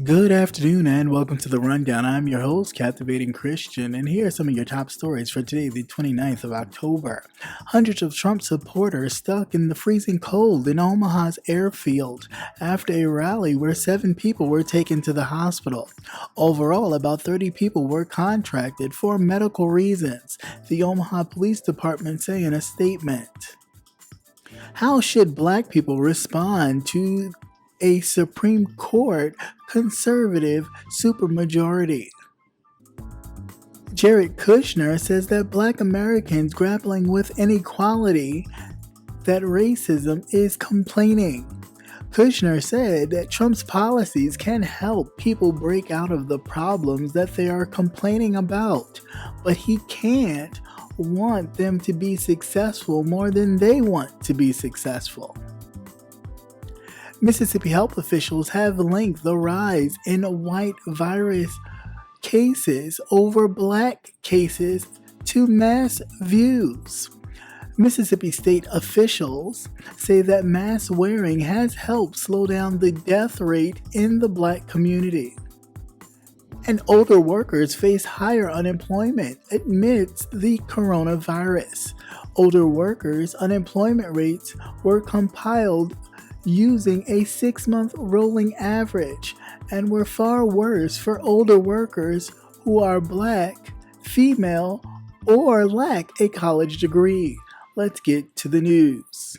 Good afternoon and welcome to the Rundown. I'm your host, Captivating Christian, and here are some of your top stories for today, the 29th of October. Hundreds of Trump supporters stuck in the freezing cold in Omaha's airfield after a rally where 7 people were taken to the hospital. Overall, about 30 people were contracted for medical reasons, the Omaha Police Department say in a statement. How should Black people respond to a Supreme Court conservative supermajority? Jared Kushner says that Black Americans grappling with inequality, that racism is complaining. Kushner said that Trump's policies can help people break out of the problems that they are complaining about, but he can't want them to be successful more than they want to be successful. Mississippi health officials have linked the rise in white virus cases over Black cases to mass views. Mississippi state officials say that mask wearing has helped slow down the death rate in the Black community. And older workers face higher unemployment amidst the coronavirus. Older workers' unemployment rates were compiled using a 6-month rolling average and were far worse for older workers who are Black, female, or lack a college degree. Let's get to the news.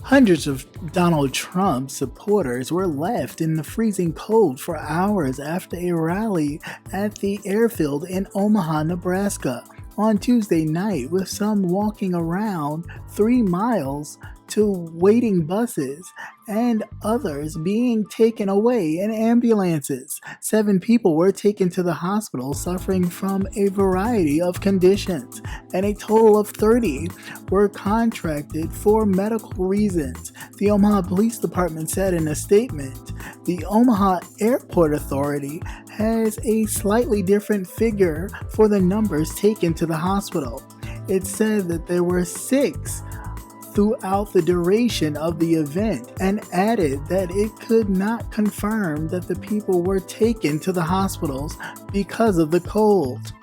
Hundreds of Donald Trump supporters were left in the freezing cold for hours after a rally at the airfield in Omaha, Nebraska on Tuesday night, with some walking around 3 miles to waiting buses and others being taken away in ambulances. 7 people were taken to the hospital suffering from a variety of conditions, and a total of 30 were contracted for medical reasons, the Omaha Police Department said in a statement. The Omaha Airport Authority has a slightly different figure for the numbers taken to the hospital. It said that there were 6 throughout the duration of the event, and added that it could not confirm that the people were taken to the hospitals because of the cold.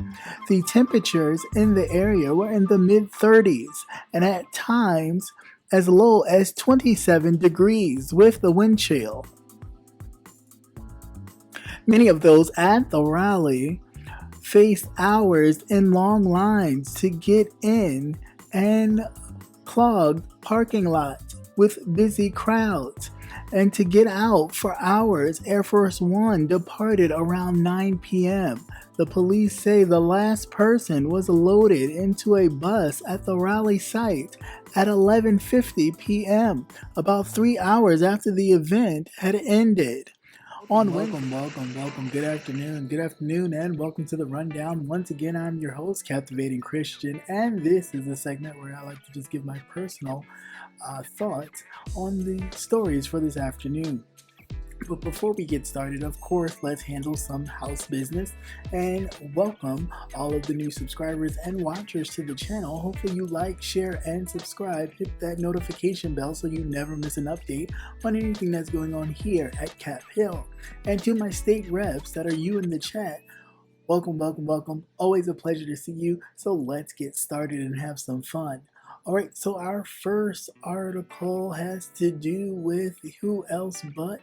The temperatures in the area were in the mid-30s and at times as low as 27 degrees with the wind chill. Many of those at the rally faced hours in long lines to get in and clogged parking lots with busy crowds, and to get out for hours. Air Force One departed around 9 p.m. The police say the last person was loaded into a bus at the rally site at 11:50 p.m., about 3 hours after the event had ended. Welcome. Good afternoon, and welcome to the Rundown. Once again, I'm your host, Captivating Christian, and this is a segment where I like to just give my personal thoughts on the stories for this afternoon. But before we get started, of course, let's handle some house business and welcome all of the new subscribers and watchers to the channel. Hopefully you like, share, and subscribe. Hit that notification bell so you never miss an update on anything that's going on here at Cap Hill. And to my state reps that are you in the chat, welcome. Always a pleasure to see you. So let's get started and have some fun. Alright, so our first article has to do with who else but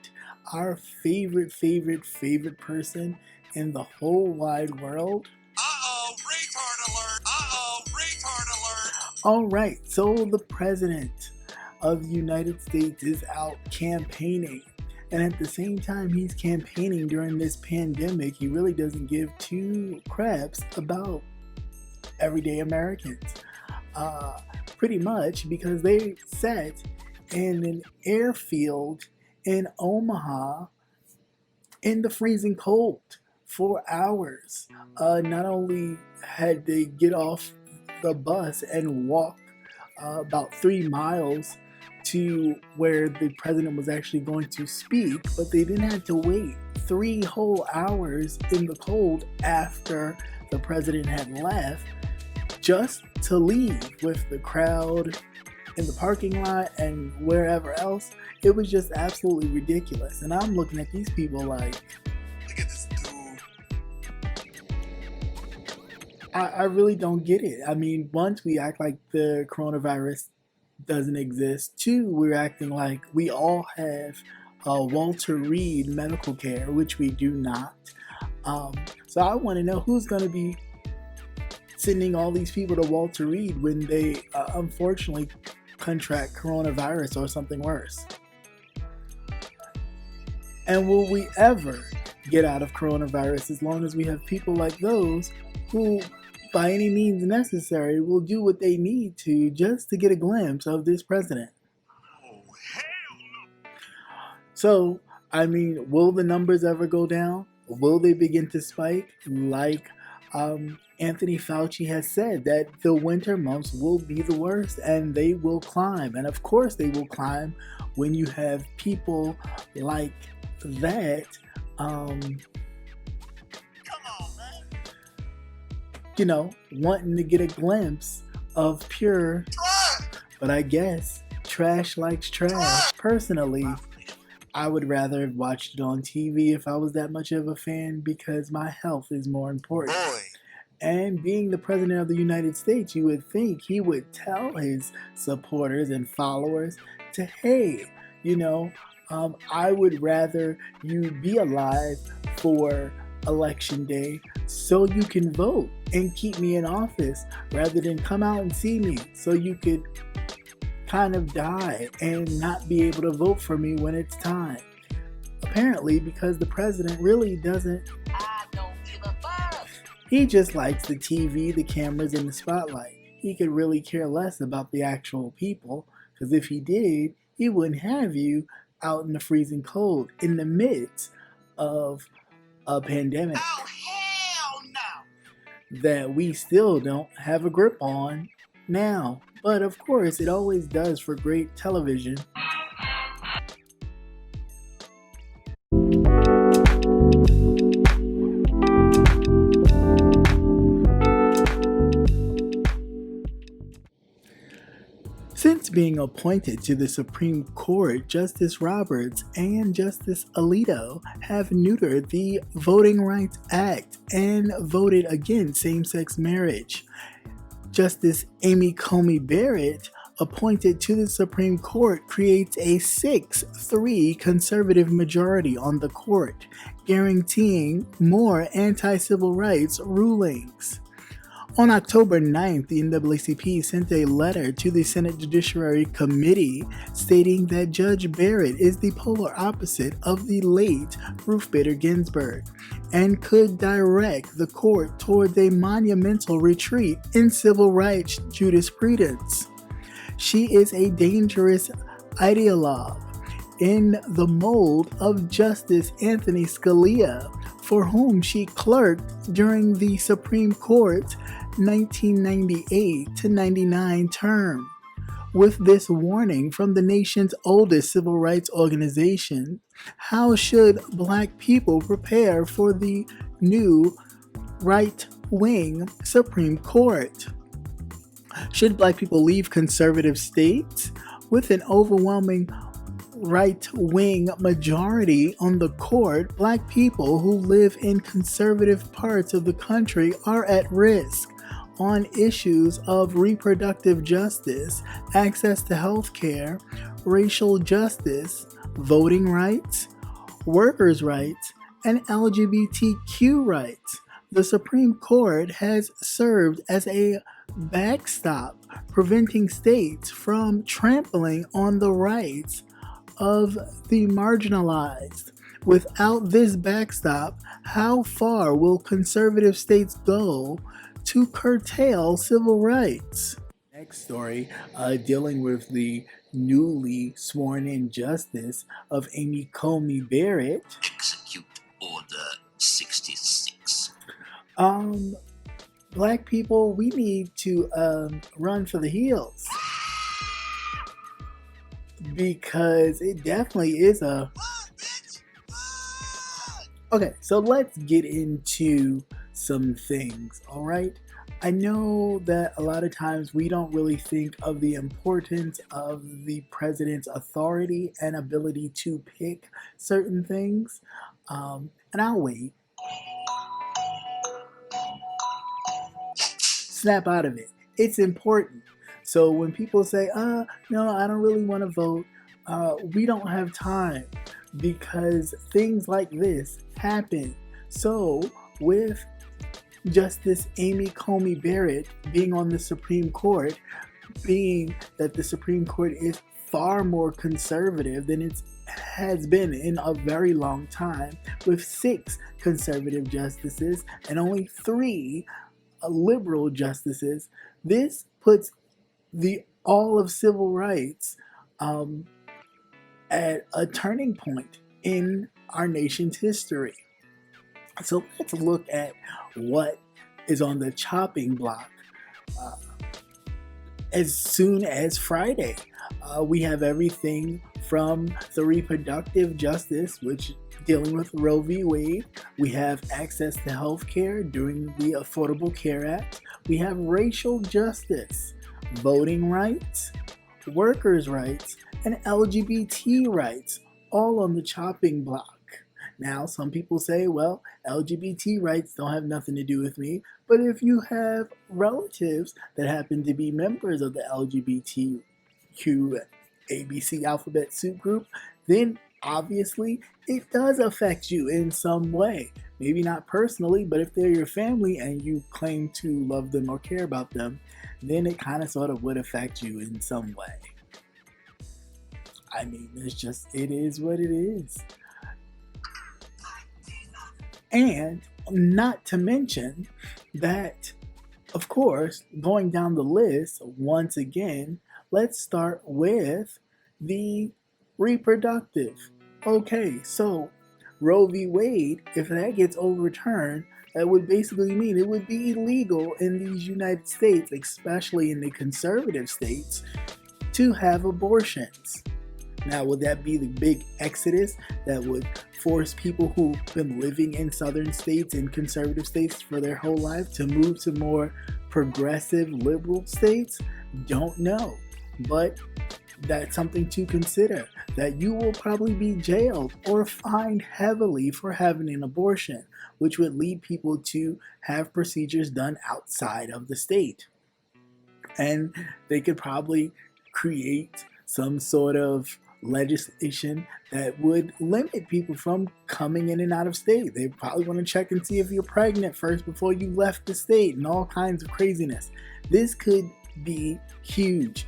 our favorite person in the whole wide world. Retard alert! Alright, so the President of the United States is out campaigning. And at the same time he's campaigning during this pandemic, he really doesn't give 2 craps about everyday Americans. Pretty much because they sat in an airfield in Omaha in the freezing cold for hours. Not only had they get off the bus and walk about 3 miles to where the president was actually going to speak, but they didn't have to wait 3 whole hours in the cold after the president had left just to leave with the crowd in the parking lot and wherever else. It was just absolutely ridiculous. And I'm looking at these people like, look at this dude. I really don't get it. I mean, once we act like the coronavirus doesn't exist. 2, we're acting like we all have Walter Reed medical care, which we do not. So I want to know who's going to be sending all these people to Walter Reed when they unfortunately contract coronavirus or something worse. And will we ever get out of coronavirus as long as we have people like those who, by any means necessary, will do what they need to just to get a glimpse of this president? Oh, hell no. So, I mean, will the numbers ever go down? Will they begin to spike? Like Anthony Fauci has said, that the winter months will be the worst and they will climb. And of course they will climb when you have people like that wanting to get a glimpse of pure, but I guess trash likes trash. Personally, I would rather have watched it on TV if I was that much of a fan, because my health is more important. And being the president of the United States, you would think he would tell his supporters and followers to, hey, I would rather you be alive for election day so you can vote and keep me in office, rather than come out and see me so you could kind of die and not be able to vote for me when it's time. Apparently, because the president really doesn't. I don't give a fuck. He just likes the TV, the cameras, and the spotlight. He could really care less about the actual people, because if he did, he wouldn't have you out in the freezing cold in the midst of a pandemic that we still don't have a grip on now. But of course, it always does for great television. Since being appointed to the Supreme Court, Justice Roberts and Justice Alito have neutered the Voting Rights Act and voted against same-sex marriage. Justice Amy Coney Barrett, appointed to the Supreme Court, creates a 6-3 conservative majority on the court, guaranteeing more anti-civil rights rulings. On October 9th, the NAACP sent a letter to the Senate Judiciary Committee stating that Judge Barrett is the polar opposite of the late Ruth Bader Ginsburg and could direct the court towards a monumental retreat in civil rights jurisprudence. She is a dangerous ideologue in the mold of Justice Anthony Scalia, for whom she clerked during the Supreme Court's 1998 to 99 term. With this warning from the nation's oldest civil rights organization, how should Black people prepare for the new right-wing Supreme Court? Should Black people leave conservative states? With an overwhelming right-wing majority on the court, Black people who live in conservative parts of the country are at risk on issues of reproductive justice, access to health care, racial justice, voting rights, workers' rights, and LGBTQ rights. The Supreme Court has served as a backstop, preventing states from trampling on the rights of the marginalized. Without this backstop, how far will conservative states go to curtail civil rights? Next story, dealing with the newly sworn-in justice of Amy Coney Barrett. Execute Order 66. Black people, we need to run for the hills, because it definitely is a Okay, so let's get into some things, all right? I know that a lot of times we don't really think of the importance of the president's authority and ability to pick certain things. And I'll wait. Snap out of it. It's important. So when people say, no, I don't really want to vote, we don't have time because things like this happen. So with Justice Amy Coney Barrett being on the Supreme Court, being that the Supreme Court is far more conservative than it has been in a very long time, with 6 conservative justices and only 3 liberal justices, this puts the all of civil rights at a turning point in our nation's history. So let's look at what is on the chopping block. As soon as Friday, we have everything from the reproductive justice, which dealing with Roe v. Wade. We have access to health care during the Affordable Care Act. We have racial justice, voting rights, workers' rights, and LGBT rights, all on the chopping block. Now, some people say, well, LGBT rights don't have nothing to do with me, but if you have relatives that happen to be members of the LGBTQ ABC alphabet soup group, then obviously it does affect you in some way. Maybe not personally, but if they're your family and you claim to love them or care about them, then it kind of sort of would affect you in some way. I mean, it is what it is. And not to mention that, of course, going down the list once again, let's start with the reproductive. Okay, so Roe v. Wade, if that gets overturned, that would basically mean it would be illegal in these United States, especially in the conservative states, to have abortions. Now, would that be the big exodus that would force people who've been living in southern states and conservative states for their whole life to move to more progressive liberal states? Don't know. But that's something to consider, that you will probably be jailed or fined heavily for having an abortion, which would lead people to have procedures done outside of the state. And they could probably create some sort of legislation that would limit people from coming in and out of state. They probably want to check and see if you're pregnant first before you left the state and all kinds of craziness. This could be huge.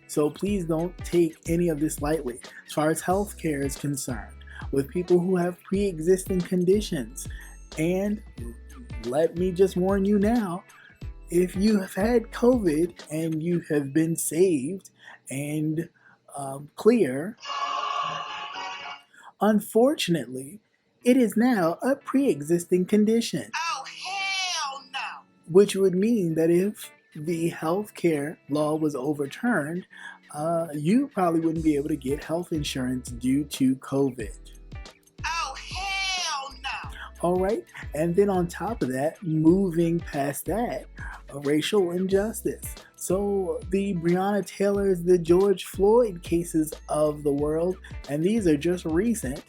So please don't take any of this lightly. As far as healthcare is concerned, with people who have pre-existing conditions, and let me just warn you now, if you have had COVID and you have been saved and clear, unfortunately, it is now a pre-existing condition. Oh, hell no! Which would mean that if the healthcare law was overturned, you probably wouldn't be able to get health insurance due to COVID. Oh, hell no! All right, and then on top of that, moving past that, racial injustice. So the Breonna Taylor's, the George Floyd cases of the world, and these are just recent,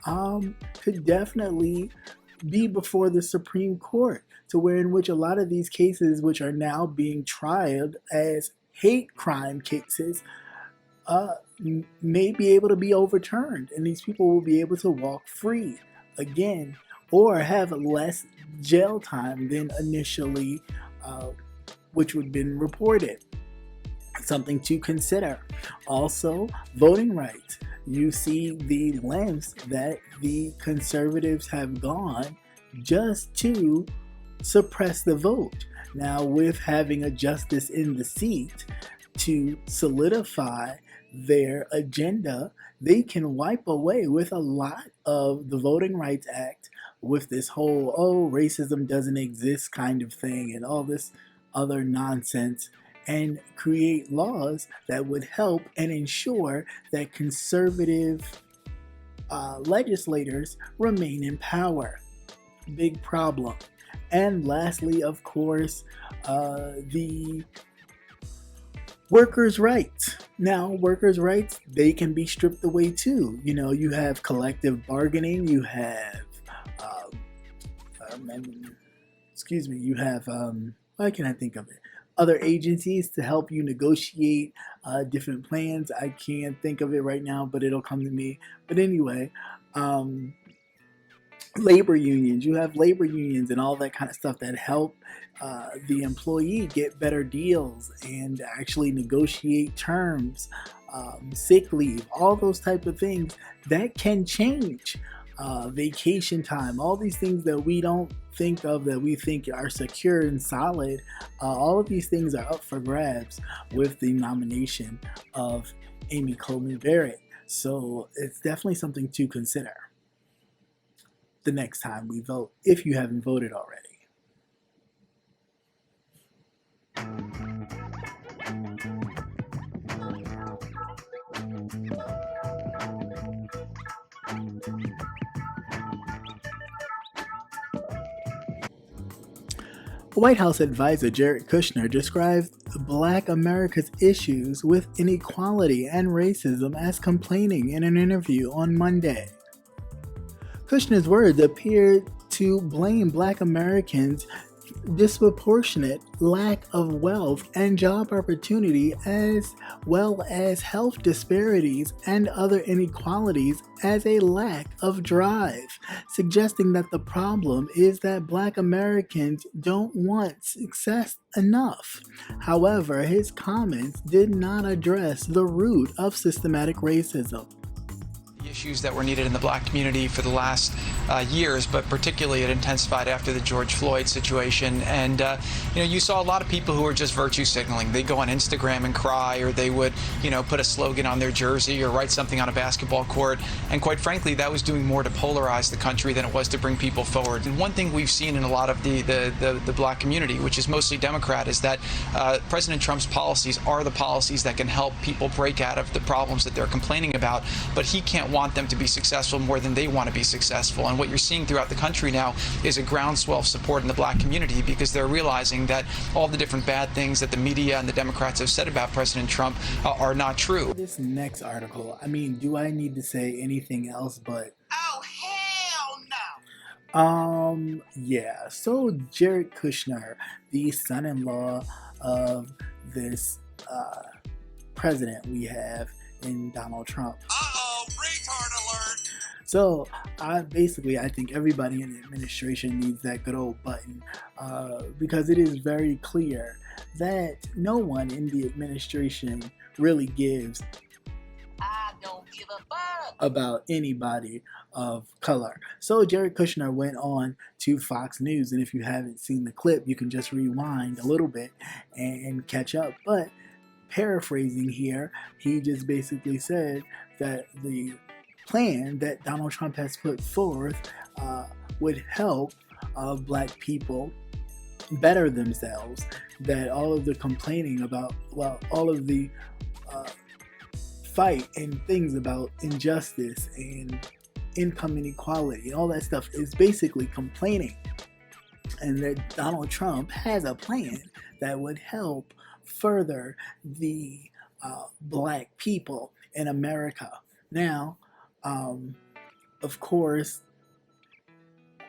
could definitely be before the Supreme Court, to where in which a lot of these cases, which are now being tried as hate crime cases, may be able to be overturned, and these people will be able to walk free again, or have less jail time than initially which would have been reported. Something to consider. Also, voting rights. You see the lengths that the conservatives have gone just to suppress the vote. Now, with having a justice in the seat to solidify their agenda, they can wipe away with a lot of the Voting Rights Act, with this whole, racism doesn't exist kind of thing and all this other nonsense, and create laws that would help and ensure that conservative legislators remain in power. Big problem. And lastly, of course, the workers' rights. Now, workers' rights, they can be stripped away too. You know, you have collective bargaining, you have, you have, why can't I think of it? Other agencies to help you negotiate different plans. I can't think of it right now, but it'll come to me. But anyway, labor unions. You have labor unions and all that kind of stuff that help the employee get better deals and actually negotiate terms, sick leave, all those type of things that can change. Vacation time, all these things that we don't think of, that we think are secure and solid, all of these things are up for grabs with the nomination of Amy Coney Barrett. So it's definitely something to consider the next time we vote, if you haven't voted already. White House advisor Jared Kushner described Black America's issues with inequality and racism as complaining in an interview on Monday. Kushner's words appeared to blame Black Americans' disproportionate lack of wealth and job opportunity, as well as health disparities and other inequalities, as a lack of drive, suggesting that the problem is that Black Americans don't want success enough. However, his comments did not address the root of systematic racism. Issues that were needed in the Black community for the last years, but particularly it intensified after the George Floyd situation. And you saw a lot of people who were just virtue signaling. They'd go on Instagram and cry, or they would put a slogan on their jersey or write something on a basketball court. And quite frankly, that was doing more to polarize the country than it was to bring people forward. And one thing we've seen in a lot of the Black community, which is mostly Democrat, is that President Trump's policies are the policies that can help people break out of the problems that they're complaining about, but he can't want them to be successful more than they want to be successful. And what you're seeing throughout the country now is a groundswell of support in the Black community, because they're realizing that all the different bad things that the media and the Democrats have said about President Trump are not true. This next article, do I need to say anything else but oh hell no? Yeah, so Jared Kushner, the son-in-law of this president we have in Donald Trump. Retard alert! So I think everybody in the administration needs that good old button, because it is very clear that no one in the administration really gives I don't give a fuck about anybody of color. So Jared Kushner went on to Fox News, and if you haven't seen the clip, you can just rewind a little bit and catch up. But paraphrasing here, he just basically said that the plan that Donald Trump has put forth would help Black people better themselves, that all of the complaining about, all of the fight and things about injustice and income inequality and all that stuff is basically complaining, and that Donald Trump has a plan that would help further the Black people in America. Now, of course,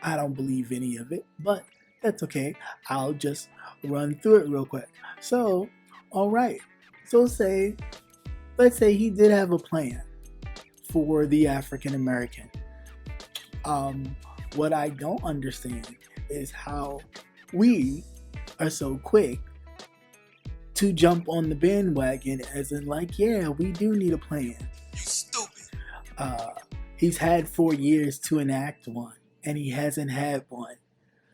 I don't believe any of it, but that's okay. I'll just run through it real quick. So, alright. So let's say he did have a plan for the African American. What I don't understand is how we are so quick to jump on the bandwagon, as in yeah, we do need a plan. You stupid. He's had 4 years to enact one, and he hasn't had one.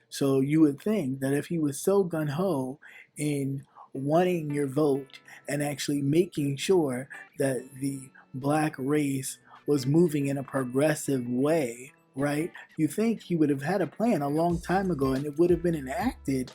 So you would think that if he was so gung-ho in wanting your vote and actually making sure that the Black race was moving in a progressive way, right? You think he would have had a plan a long time ago, and it would have been enacted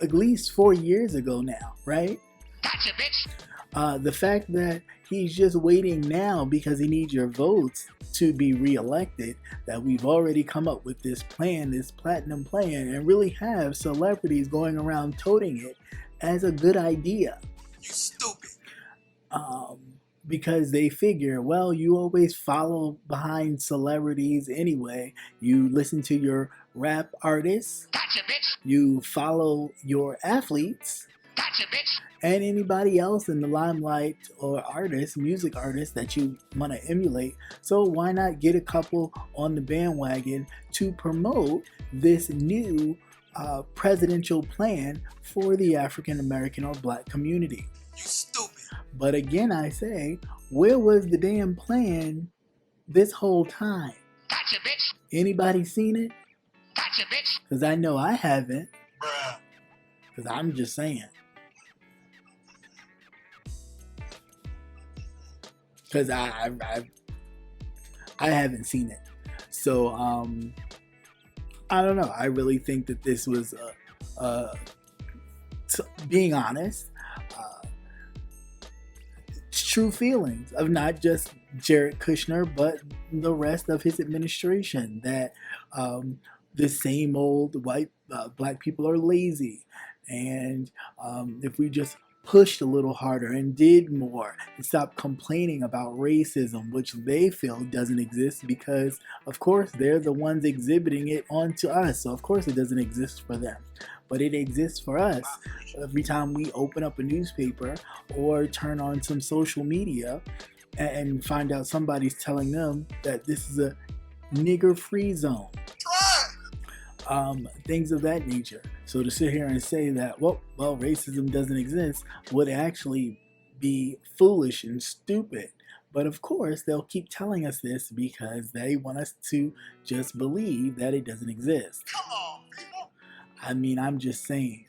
at least 4 years ago now, right? Gotcha, bitch. The fact that he's just waiting now because he needs your votes to be reelected, that we've already come up with this plan, this platinum plan, and really have celebrities going around toting it as a good idea. You stupid. Because they figure, well, you always follow behind celebrities anyway. You listen to your rap artists. Gotcha, bitch. You follow your athletes. Gotcha, bitch. And anybody else in the limelight or artists, music artists that you want to emulate. So why not get a couple on the bandwagon to promote this new presidential plan for the African American or Black community? You stupid. But again, I say, where was the damn plan this whole time? Gotcha, bitch. Anybody seen it? Gotcha, bitch. Because I know I haven't. Bruh. Because I'm just saying. Because I haven't seen it. So, I don't know. I really think that this was, being honest, true feelings of not just Jared Kushner, but the rest of his administration, that the same old white Black people are lazy, and if we just pushed a little harder and did more and stopped complaining about racism, which they feel doesn't exist because, of course, they're the ones exhibiting it onto us, so of course it doesn't exist for them. But it exists for us every time we open up a newspaper or turn on some social media and find out somebody's telling them that this is a nigger-free zone. Things of that nature. So to sit here and say that, well, racism doesn't exist would actually be foolish and stupid. But of course, they'll keep telling us this because they want us to just believe that it doesn't exist. Come on, people. I mean, I'm just saying.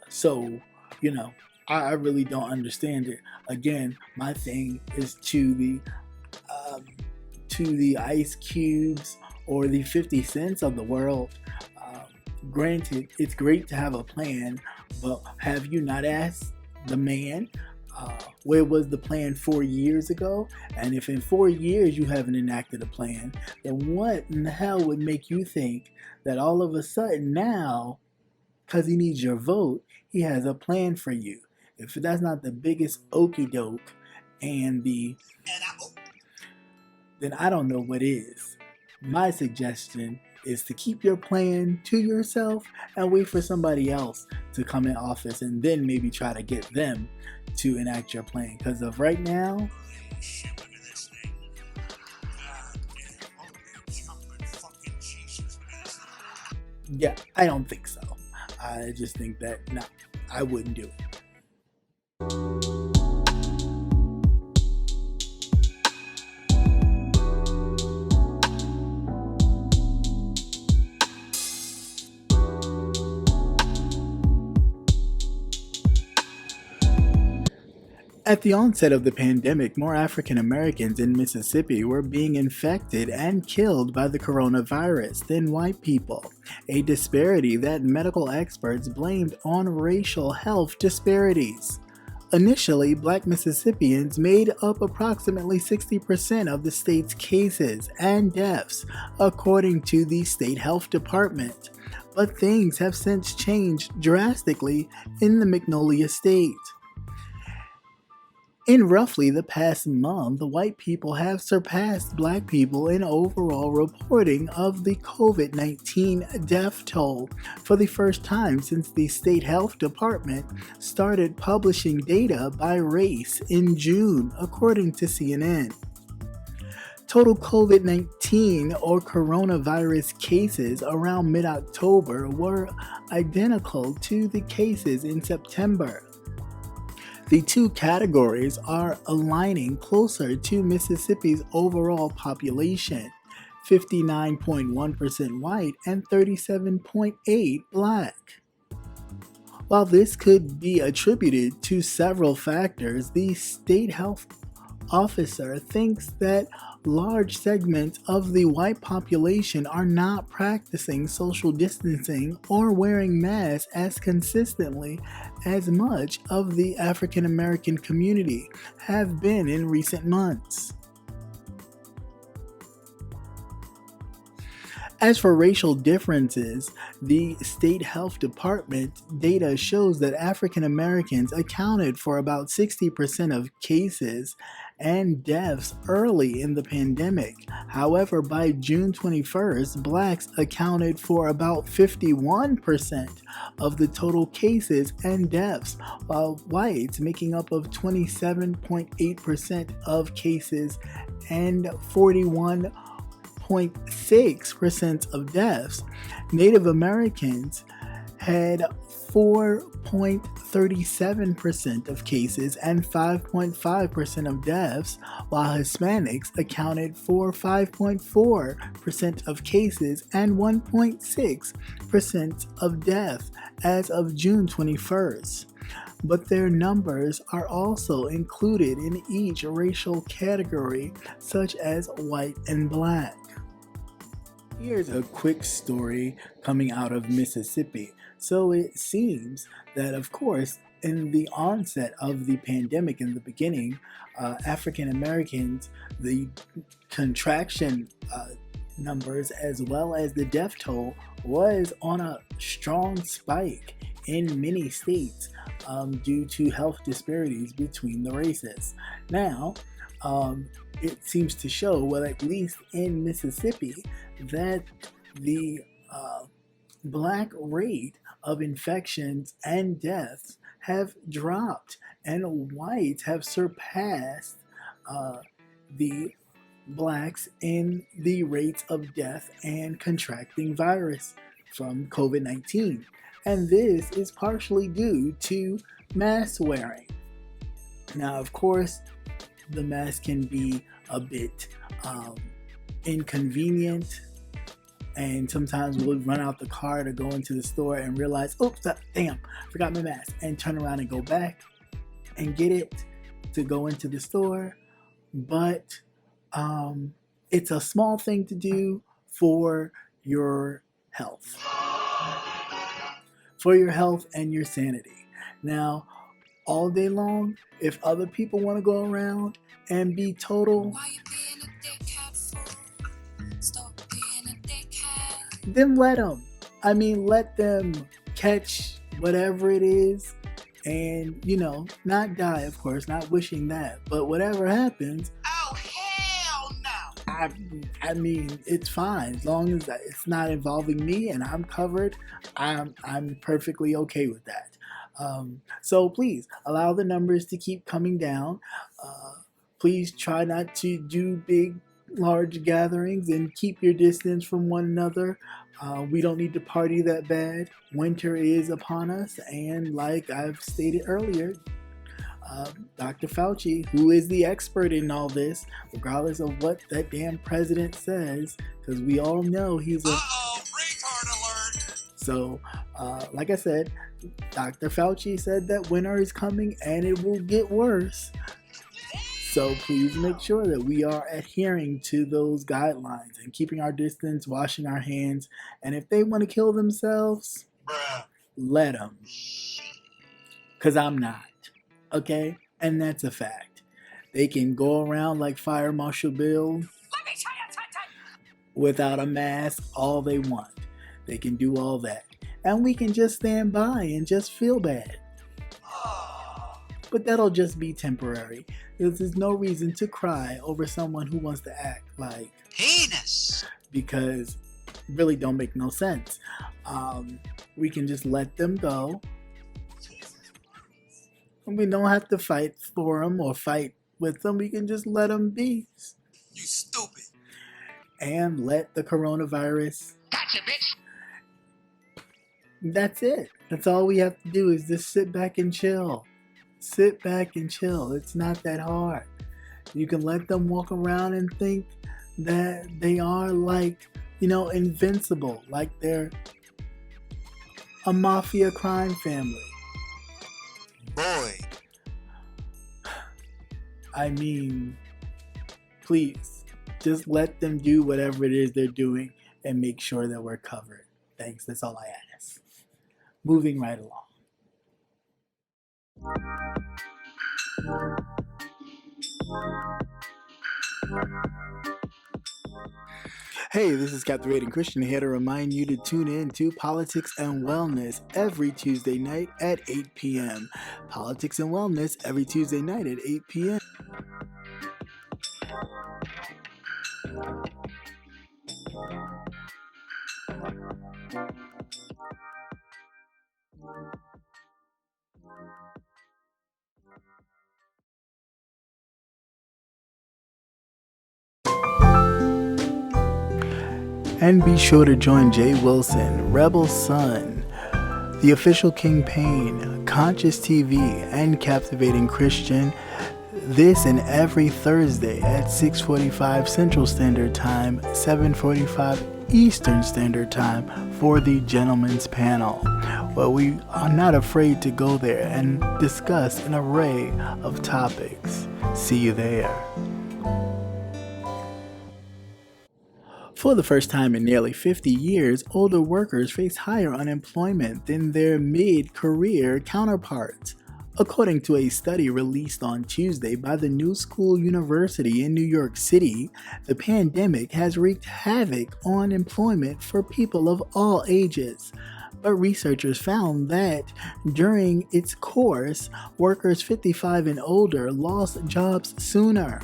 So, you know, I really don't understand it. Again, my thing is to the Ice Cubes or the 50 Cents of the world. Granted, it's great to have a plan, but have you not asked the man where was the plan 4 years ago? And if in 4 years you haven't enacted a plan, then what in the hell would make you think that all of a sudden now, because he needs your vote, he has a plan for you? If that's not the biggest okey doke then I don't know what is. My suggestion is to keep your plan to yourself and wait for somebody else to come in office and then maybe try to get them to enact your plan. Because of right now, Shit, look at this thing. God damn. Okay, fucking Jesus. Look at this thing. yeah, I don't think so. I just think that, no, I wouldn't do it. At the onset of the pandemic, more African Americans in Mississippi were being infected and killed by the coronavirus than white people, a disparity that medical experts blamed on racial health disparities. Initially, Black Mississippians made up approximately 60% of the state's cases and deaths, according to the state health department. But things have since changed drastically in the Magnolia State. In roughly the past month, white people have surpassed Black people in overall reporting of the COVID-19 death toll for the first time since the State Health Department started publishing data by race in June, according to CNN. Total COVID-19 or coronavirus cases around mid-October were identical to the cases in September. The two categories are aligning closer to Mississippi's overall population, 59.1% white and 37.8% Black. While this could be attributed to several factors, the state health officer thinks that large segments of the white population are not practicing social distancing or wearing masks as consistently as much of the African American community have been in recent months. As for racial differences, the state health department data shows that African Americans accounted for about 60% of cases and deaths early in the pandemic. However, by June 21st, blacks accounted for about 51% of the total cases and deaths, while whites making up of 27.8% of cases and 41.6% of deaths. Native Americans had 4.37% of cases and 5.5% of deaths, while Hispanics accounted for 5.4% of cases and 1.6% of deaths as of June 21st. But their numbers are also included in each racial category, such as white and black. Here's a quick story coming out of Mississippi. So it seems that, of course, in the onset of the pandemic in the beginning, African Americans, the contraction numbers as well as the death toll was on a strong spike in many states due to health disparities between the races. Now, it seems to show, well, at least in Mississippi, that the black rate of infections and deaths have dropped, and whites have surpassed the blacks in the rates of death and contracting virus from COVID-19. And this is partially due to mask wearing. Now, of course, the mask can be a bit inconvenient, and sometimes we'll run out the car to go into the store and realize, oops, damn, forgot my mask, and turn around and go back and get it to go into the store. But it's a small thing to do for your health. For your health and your sanity. Now, all day long, if other people want to go around and be total, then let them. I mean, let them catch whatever it is and, not die, of course, not wishing that. But whatever happens, Oh, hell no! I mean, it's fine. As long as it's not involving me and I'm covered, I'm perfectly okay with that. So please allow the numbers to keep coming down. Please try not to do large gatherings and keep your distance from one another. We don't need to party that bad. Winter is upon us, and like I've stated earlier, Dr. Fauci, who is the expert in all this, regardless of what that damn president says, because we all know he's a... retard alert! So, like I said, Dr. Fauci said that winter is coming and it will get worse. So please make sure that we are adhering to those guidelines and keeping our distance, washing our hands. And if they want to kill themselves, let them. Because I'm not. Okay? And that's a fact. They can go around like Fire Marshal Bill without a mask all they want. They can do all that. And we can just stand by and just feel bad. But that'll just be temporary. There's no reason to cry over someone who wants to act like Penis! Because it really don't make no sense. We can just let them go. And we don't have to fight for them or fight with them. We can just let them be. You stupid! And let the coronavirus... Gotcha, bitch! That's it. That's all we have to do is just sit back and chill. Sit back and chill. It's not that hard. You can let them walk around and think that they are like, invincible, like they're a mafia crime family. Boy. I mean, please, Just let them do whatever it is they're doing and make sure that we're covered. Thanks. That's all I ask. Moving right along. Hey, this is Captivating Christian here to remind you to tune in to Politics and Wellness every Tuesday night at 8 p.m. Politics and Wellness every Tuesday night at 8 p.m. And be sure to join Jay Wilson, Rebel Son, The Official Kingpin, Conscious TV, and Captivating Christian this and every Thursday at 6:45 Central Standard Time, 7:45 Eastern Standard Time for the Gentleman's Panel, where we are not afraid to go there and discuss an array of topics. See you there. For the first time in nearly 50 years, older workers face higher unemployment than their mid-career counterparts. According to a study released on Tuesday by the New School University in New York City, the pandemic has wreaked havoc on employment for people of all ages. But researchers found that during its course, workers 55 and older lost jobs sooner,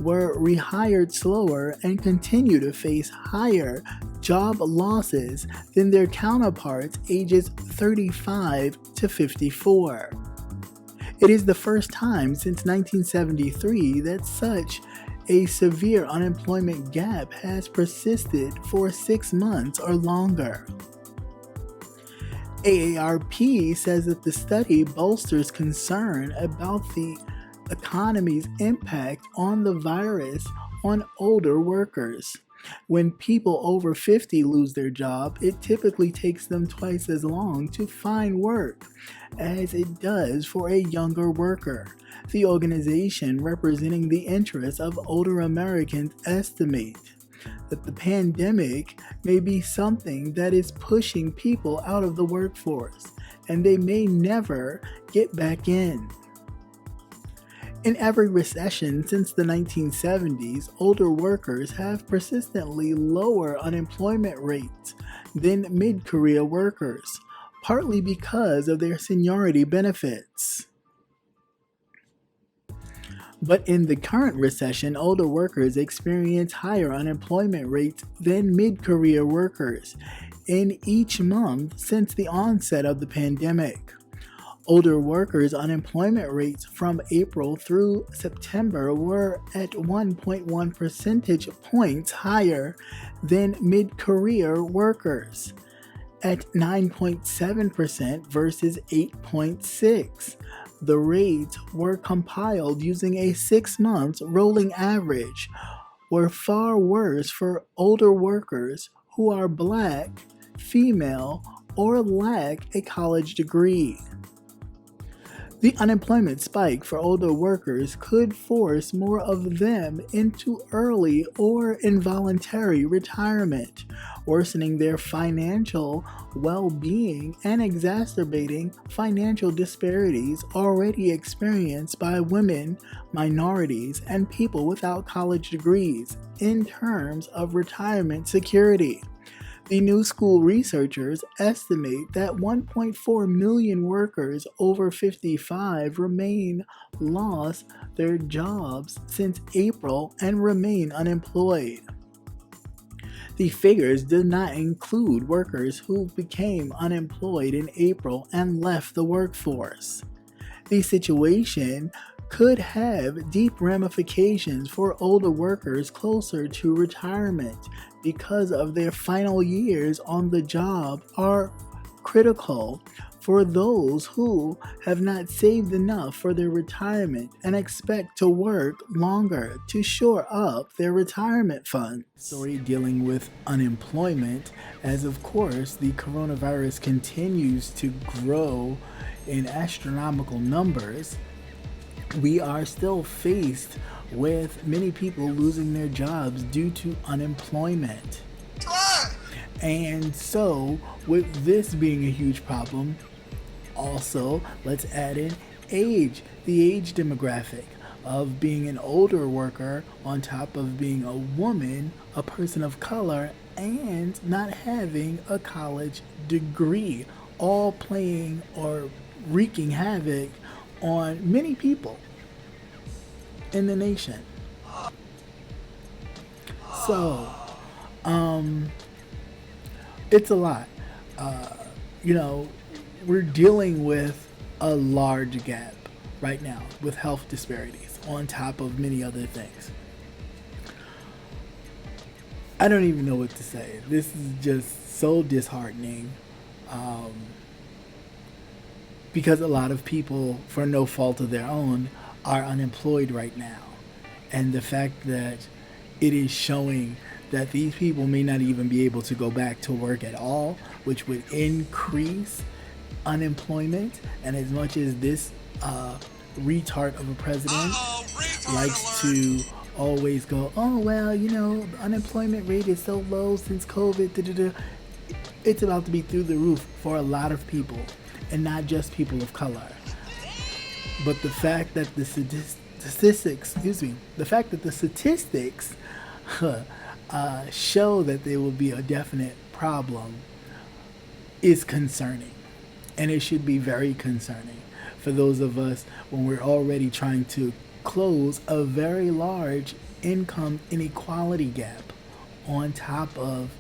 were rehired slower, and continue to face higher job losses than their counterparts ages 35 to 54. It is the first time since 1973 that such a severe unemployment gap has persisted for 6 months or longer. AARP says that the study bolsters concern about the economy's impact on the virus on older workers. When people over 50 lose their job, it typically takes them twice as long to find work as it does for a younger worker. The organization representing the interests of older Americans estimate that the pandemic may be something that is pushing people out of the workforce, and they may never get back in. In every recession since the 1970s, older workers have persistently lower unemployment rates than mid-career workers, partly because of their seniority benefits. But in the current recession, older workers experience higher unemployment rates than mid-career workers in each month since the onset of the pandemic. Older workers' unemployment rates from April through September were at 1.1 percentage points higher than mid-career workers, at 9.7% versus 8.6%. The rates were compiled using a 6-month rolling average, were far worse for older workers who are Black, female, or lack a college degree. The unemployment spike for older workers could force more of them into early or involuntary retirement, worsening their financial well-being and exacerbating financial disparities already experienced by women, minorities, and people without college degrees in terms of retirement security. The New School researchers estimate that 1.4 million workers over 55 lost their jobs since April and remain unemployed. The figures do not include workers who became unemployed in April and left the workforce. The situation could have deep ramifications for older workers closer to retirement because of their final years on the job are critical for those who have not saved enough for their retirement and expect to work longer to shore up their retirement funds. Story dealing with unemployment, as of course the coronavirus continues to grow in astronomical numbers. we are still faced with many people losing their jobs due to unemployment. And so, with this being a huge problem, also let's add in age, the age demographic of being an older worker on top of being a woman, a person of color, and not having a college degree, all playing or wreaking havoc on many people in the nation. So, it's a lot. You know, we're dealing with a large gap right now with health disparities on top of many other things. I don't even know what to say. This is just so disheartening because a lot of people, for no fault of their own, are unemployed right now. And the fact that it is showing that these people may not even be able to go back to work at all, which would increase unemployment. And as much as this retard of a president likes to always go, oh, well, you know, the unemployment rate is so low since COVID, it's about to be through the roof for a lot of people, and not just people of color. But the fact that the statistics show that there will be a definite problem is concerning. And it should be very concerning for those of us when we're already trying to close a very large income inequality gap on top of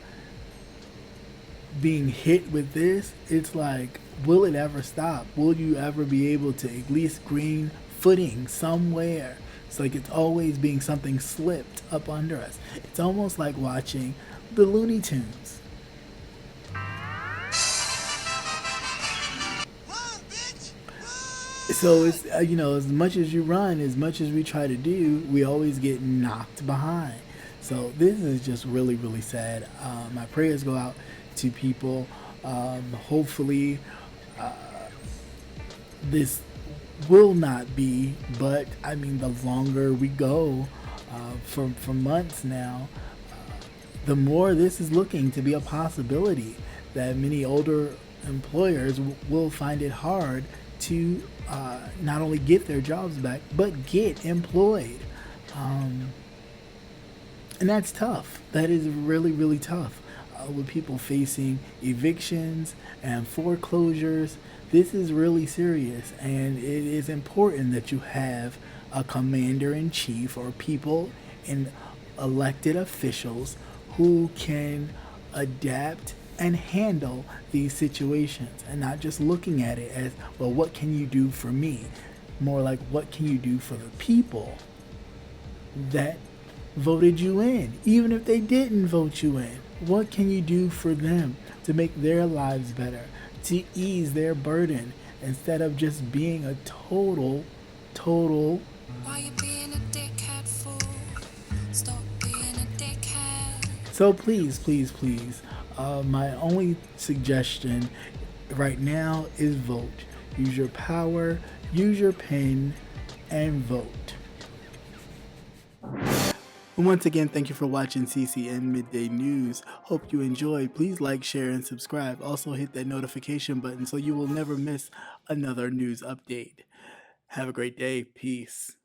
being hit with this. It's like, will it ever stop? Will you ever be able to at least gain footing somewhere? It's like it's always being something slipped up under us. It's almost like watching the Looney Tunes. So it's you know, as much as you run, as much as we try to do, we always get knocked behind. So this is just really, really sad. My prayers go out to people. Hopefully, this will not be. But I mean, the longer we go, for months now, the more this is looking to be a possibility that many older employers will find it hard to not only get their jobs back, but get employed. And that's tough. That is really, really tough. With people facing evictions and foreclosures, this is really serious. And it is important that you have a commander in chief or people in elected officials who can adapt and handle these situations and not just looking at it as, well, what can you do for me? More like, what can you do for the people that voted you in? Even if they didn't vote you in, what can you do for them to make their lives better, to ease their burden instead of just being a total Why you being a dickhead for? Stop being a dickhead. So please, please, please, my only suggestion right now is vote. Use your power, use your pen, and vote. And once again, thank you for watching CCN Midday News. Hope you enjoyed. Please like, share, and subscribe. Also hit that notification button so you will never miss another news update. Have a great day. Peace.